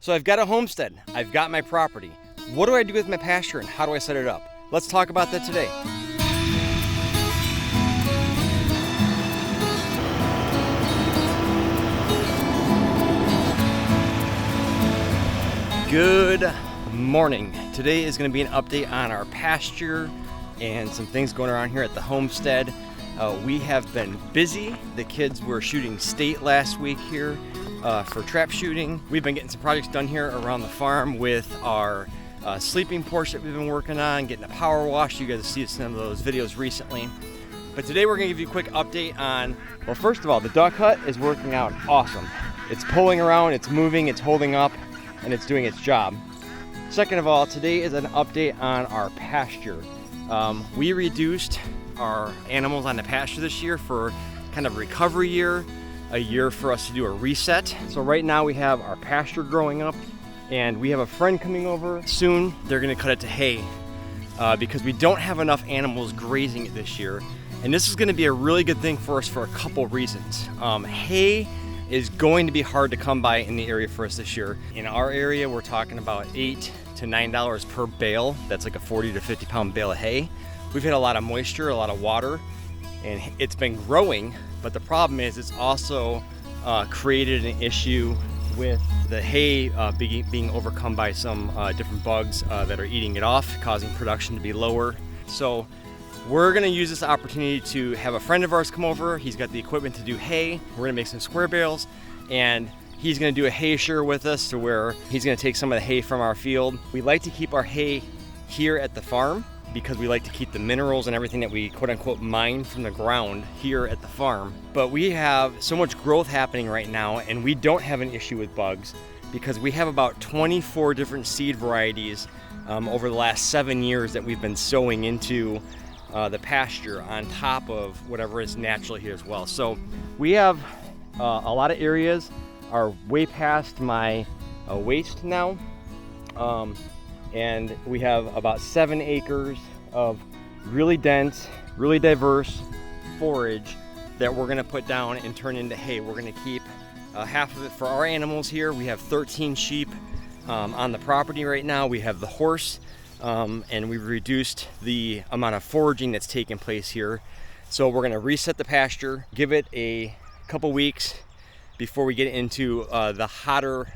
So I've got a homestead, I've got my property. What do I do with my pasture and how do I set it up? Let's talk about that today. Good morning. Today is going to be an update on our pasture and some things going around here at the homestead. We have been busy. The kids were shooting state last week here for trap shooting. We've been getting some projects done here around the farm with our sleeping porch that we've been working on, getting a power wash. You guys have seen some of those videos recently. But today we're going to give you a quick update on, well, first of all, the duck hut is working out awesome. It's pulling around, it's moving, it's holding up, and it's doing its job. Second of all, today is an update on our pasture. We reduced our animals on the pasture this year for kind of recovery year, a year for us to do a reset. So right now we have our pasture growing up and we have a friend coming over soon. They're gonna cut it to hay because we don't have enough animals grazing it this year. And this is gonna be a really good thing for us for a couple reasons. Hay is going to be hard to come by in the area for us this year. In our area, we're talking about $8 to $9 per bale. That's like a 40 to 50 pound bale of hay. We've had a lot of moisture, a lot of water, and it's been growing, but the problem is it's also created an issue with the hay being overcome by some different bugs that are eating it off, causing production to be lower. So we're gonna use this opportunity to have a friend of ours come over. He's got the equipment to do hay. We're gonna make some square bales, and he's gonna do a hay share with us to where he's gonna take some of the hay from our field. We like to keep our hay here at the farm because we like to keep the minerals and everything that we quote unquote mine from the ground here at the farm. But we have so much growth happening right now and we don't have an issue with bugs because we have about 24 different seed varieties over the last 7 years that we've been sowing into the pasture on top of whatever is natural here as well. So we have a lot of areas are way past my waist now. And we have about 7 acres of really dense, really diverse forage that we're gonna put down and turn into hay. We're gonna keep half of it for our animals here. We have 13 sheep on the property right now. We have the horse, and we've reduced the amount of foraging that's taking place here. So we're gonna reset the pasture, give it a couple weeks before we get into the hotter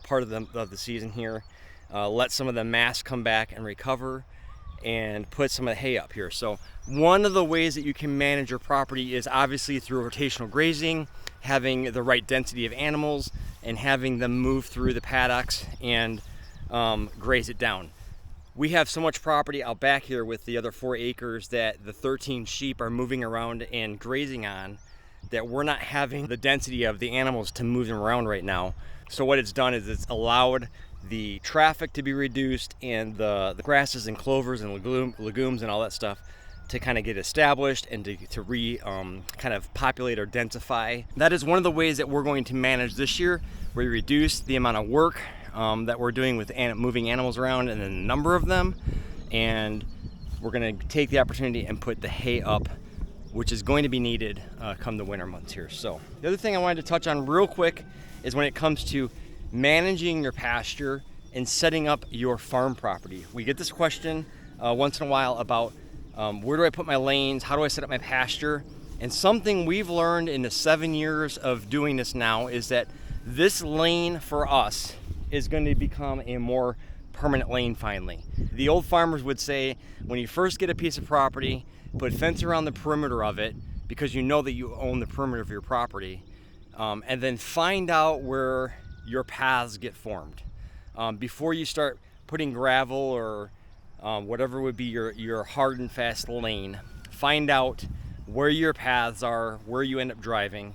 part of the season here. Let some of the mass come back and recover and put some of the hay up here. So one of the ways that you can manage your property is obviously through rotational grazing, having the right density of animals and having them move through the paddocks and graze it down. We have so much property out back here with the other 4 acres that the 13 sheep are moving around and grazing on that we're not having the density of the animals to move them around right now. So what it's done is it's allowed the traffic to be reduced and the grasses and clovers and legumes and all that stuff to kind of get established and to kind of populate or densify. That is one of the ways that we're going to manage this year. We reduce the amount of work that we're doing with moving animals around and the number of them, and we're going to take the opportunity and put the hay up, which is going to be needed come the winter months here. So the other thing I wanted to touch on real quick is when it comes to managing your pasture and setting up your farm property. We get this question once in a while about where do I put my lanes? How do I set up my pasture? And something we've learned in the 7 years of doing this now is that this lane for us is going to become a more permanent lane finally. The old farmers would say when you first get a piece of property, put fence around the perimeter of it because you know that you own the perimeter of your property, and then find out where your paths get formed. Before you start putting gravel or whatever would be your hard and fast lane, find out where your paths are, where you end up driving.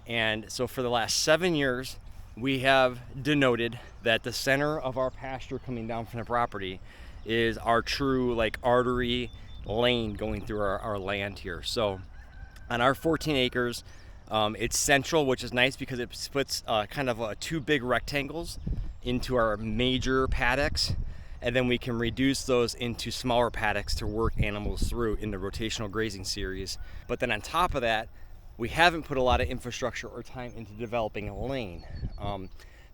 And so for the last 7 years, we have denoted that the center of our pasture coming down from the property is our true like artery lane going through our land here. So on our 14 acres, it's central, which is nice because it splits kind of 2 big rectangles into our major paddocks, and then we can reduce those into smaller paddocks to work animals through in the rotational grazing series. But then on top of that, we haven't put a lot of infrastructure or time into developing a lane.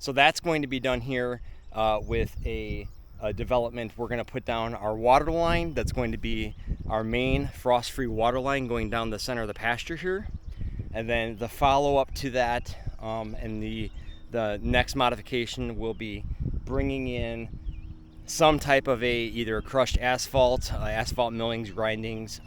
So that's going to be done here with a development. We're going to put down our water line. That's going to be our main frost-free water line going down the center of the pasture here. And then the follow-up to that and the next modification will be bringing in some type of either crushed asphalt, asphalt millings, grindings,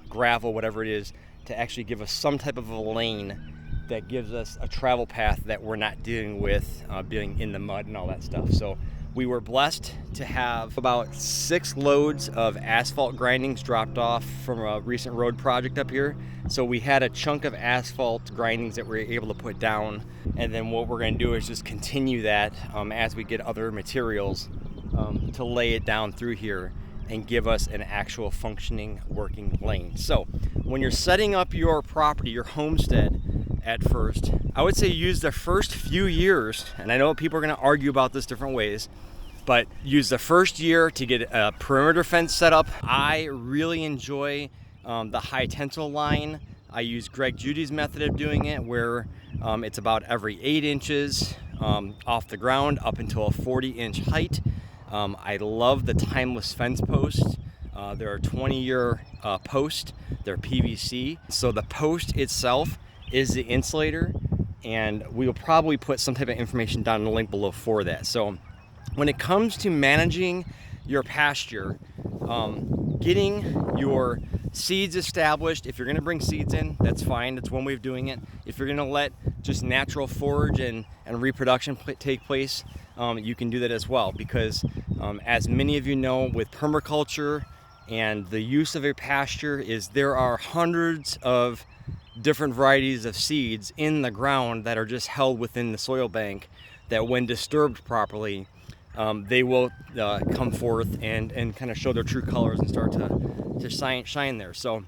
gravel, whatever it is, to actually give us some type of a lane that gives us a travel path that we're not dealing with being in the mud and all that stuff. So we were blessed to have about 6 loads of asphalt grindings dropped off from a recent road project up here. So we had a chunk of asphalt grindings that we were able to put down. And then what we're going to do is just continue that as we get other materials to lay it down through here and give us an actual functioning working lane. So when you're setting up your property, your homestead at first, I would say use the first few years, and I know people are going to argue about this different ways, but use the first year to get a perimeter fence set up. I really enjoy the high tensile line. I use Greg Judy's method of doing it, where it's about every 8 inches off the ground up until a 40-inch height. I love the timeless fence posts. They're a 20-year post. They're PVC. So the post itself is the insulator, and we'll probably put some type of information down in the link below for that. So when it comes to managing your pasture, getting your seeds established, if you're going to bring seeds in, that's fine. That's one way of doing it. If you're going to let just natural forage and reproduction take place, you can do that as well, because as many of you know, with permaculture and the use of a pasture, is there are hundreds of different varieties of seeds in the ground that are just held within the soil bank, that when disturbed properly, they will come forth and kind of show their true colors and start to shine there. So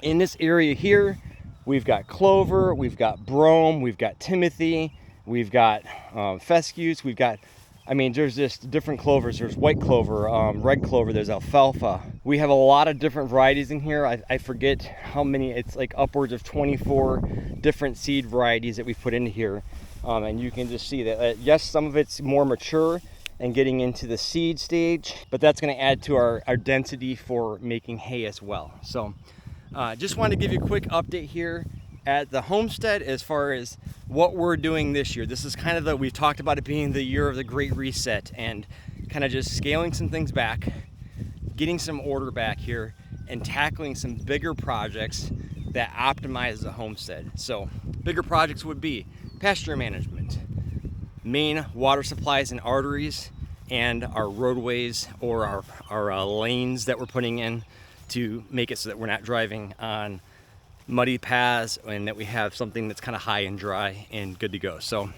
in this area here, we've got clover, we've got brome, we've got timothy, we've got fescues, we've got, I mean, there's just different clovers. There's white clover, red clover, there's alfalfa. We have a lot of different varieties in here. I forget how many, it's like upwards of 24 different seed varieties that we've put into here. And you can just see that, yes, some of it's more mature and getting into the seed stage, but that's gonna add to our density for making hay as well. So just wanted to give you a quick update here at the homestead as far as what we're doing this year. This is kind of we've talked about it being the year of the Great Reset, and kind of just scaling some things back, getting some order back here, and tackling some bigger projects that optimize the homestead. So bigger projects would be pasture management, main water supplies and arteries, and our roadways or our lanes that we're putting in to make it so that we're not driving on muddy paths, and that we have something that's kind of high and dry and good to go. So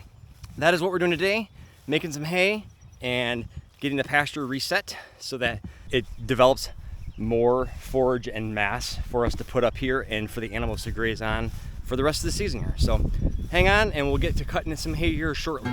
that is what we're doing today, making some hay and getting the pasture reset so that it develops more forage and mass for us to put up here and for the animals to graze on for the rest of the season here. So hang on and we'll get to cutting some hay here shortly.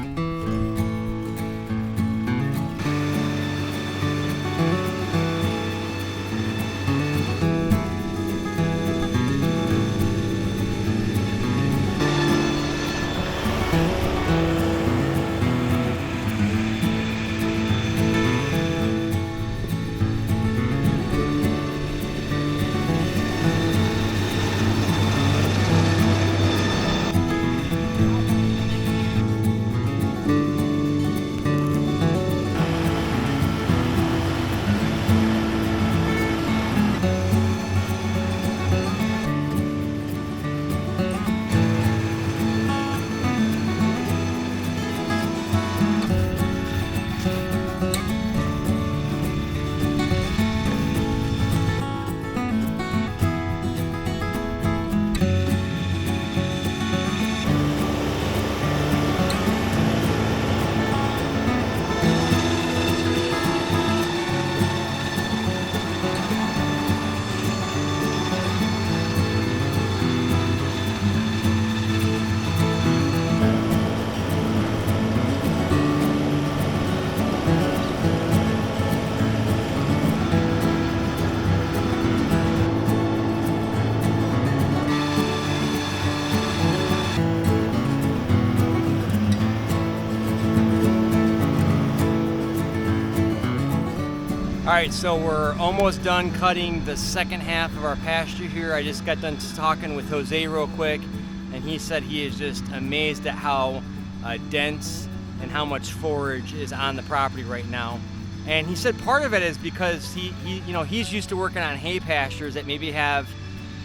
right, so we're almost done cutting the second half of our pasture here. I just got done talking with Jose real quick, and he said he is just amazed at how dense and how much forage is on the property right now. And he said part of it is because he's used to working on hay pastures that maybe have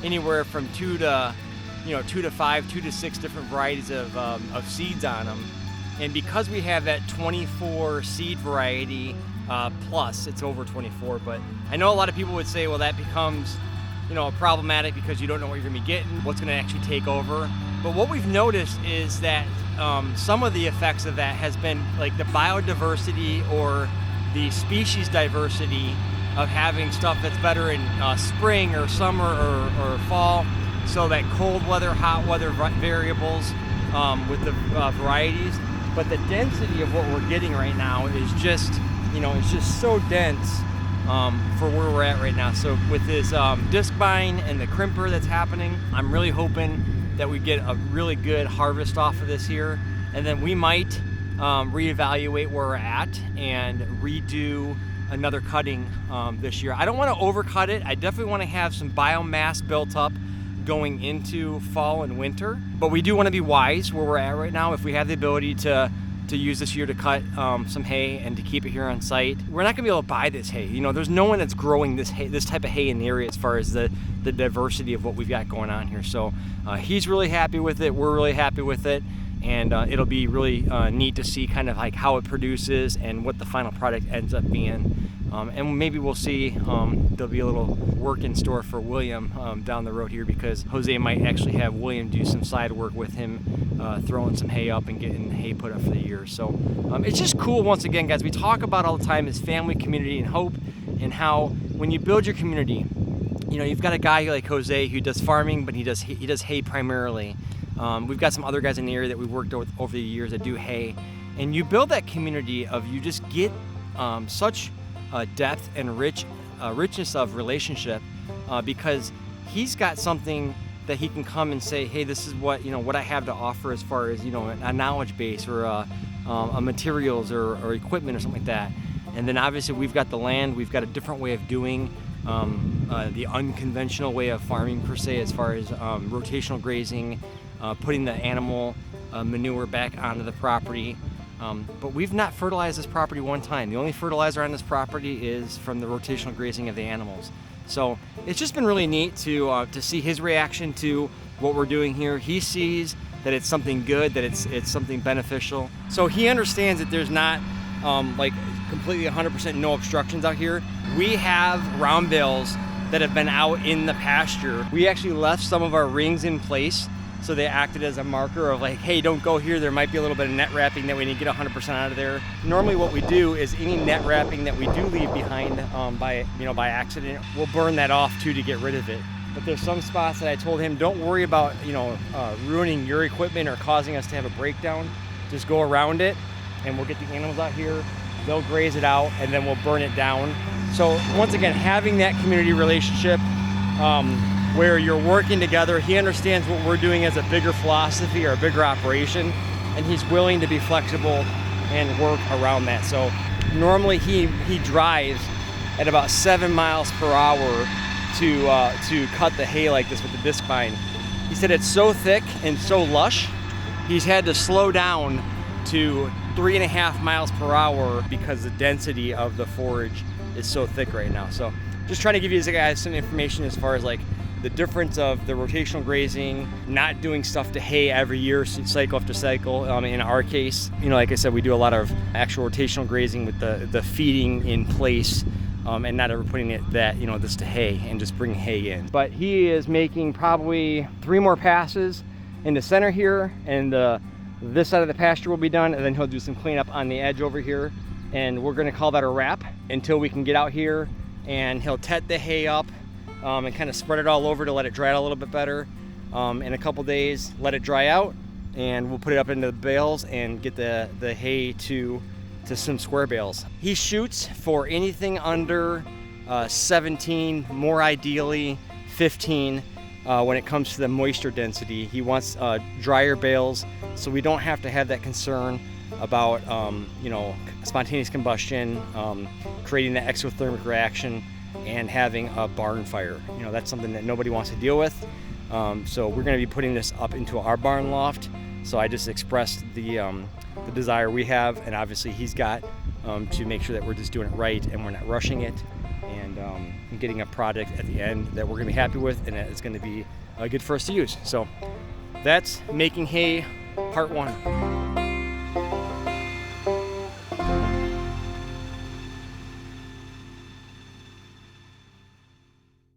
anywhere from 2 to 5, 2 to 6 different varieties of seeds on them. And because we have that 24 seed variety, plus it's over 24, but I know a lot of people would say, well, that becomes, problematic because you don't know what you're gonna be getting, what's gonna actually take over. But what we've noticed is that some of the effects of that has been like the biodiversity or the species diversity of having stuff that's better in spring or summer or fall. So that cold weather, hot weather variables with the varieties. But the density of what we're getting right now is just, it's just so dense for where we're at right now. So with this disc vine and the crimper that's happening, I'm really hoping that we get a really good harvest off of this here. And then we might reevaluate where we're at and redo another cutting this year. I don't want to overcut it. I definitely want to have some biomass built up going into fall and winter, but we do want to be wise where we're at right now. If we have the ability to use this year to cut some hay and to keep it here on site, we're not gonna be able to buy this hay. There's no one that's growing this type of hay in the area as far as the diversity of what we've got going on here. So he's really happy with it, we're really happy with it, and it'll be really neat to see kind of like how it produces and what the final product ends up being. And maybe we'll see, there'll be a little work in store for William down the road here, because Jose might actually have William do some side work with him, throwing some hay up and getting hay put up for the year. So it's just cool. Once again, guys, we talk about all the time is family, community, and hope, and how when you build your community, you've got a guy like Jose who does farming, but he does hay primarily. We've got some other guys in the area that we've worked with over the years that do hay, and you build that community of, you just get such depth and richness of relationship, because he's got something that he can come and say, hey, this is what what I have to offer as far as a knowledge base or a materials or equipment or something like that. And then obviously we've got the land, we've got a different way of doing the unconventional way of farming per se, as far as rotational grazing, putting the animal manure back onto the property. But we've not fertilized this property one time. The only fertilizer on this property is from the rotational grazing of the animals. So it's just been really neat to see his reaction to what we're doing here. He sees that it's something good, that it's something beneficial. So he understands that there's not like completely 100% no obstructions out here. We have round bales that have been out in the pasture. We actually left some of our rings in place, so they acted as a marker of like, hey, don't go here. There might be a little bit of net wrapping that we need to get 100% out of there. Normally what we do is any net wrapping that we do leave behind by accident, we'll burn that off too to get rid of it. But there's some spots that I told him, don't worry about ruining your equipment or causing us to have a breakdown. Just go around it and we'll get the animals out here, they'll graze it out, and then we'll burn it down. So once again, having that community relationship, where you're working together, he understands what we're doing as a bigger philosophy or a bigger operation, and he's willing to be flexible and work around that. So normally he drives at about 7 miles per hour to cut the hay like this with the disc vine. He said it's so thick and so lush, he's had to slow down to 3.5 miles per hour because the density of the forage is so thick right now. So just trying to give you guys some information as far as like the difference of the rotational grazing, not doing stuff to hay every year, cycle after cycle. In our case, like I said, we do a lot of actual rotational grazing with the feeding in place, and not ever putting this to hay and just bring hay in. But he is making probably 3 more passes in the center here, and this side of the pasture will be done, and then he'll do some cleanup on the edge over here, and we're going to call that a wrap until we can get out here, and he'll tet the hay up and kind of spread it all over to let it dry out a little bit better. In a couple days, let it dry out, and we'll put it up into the bales and get the hay to some square bales. He shoots for anything under 17, more ideally 15, when it comes to the moisture density. He wants drier bales, so we don't have to have that concern about spontaneous combustion, creating that exothermic reaction, and having a barn fire. That's something that nobody wants to deal with. So we're going to be putting this up into our barn loft. So I just expressed the desire we have, and obviously he's got to make sure that we're just doing it right and we're not rushing it, and getting a product at the end that we're going to be happy with and that it's going to be good for us to use. So that's making hay part 1.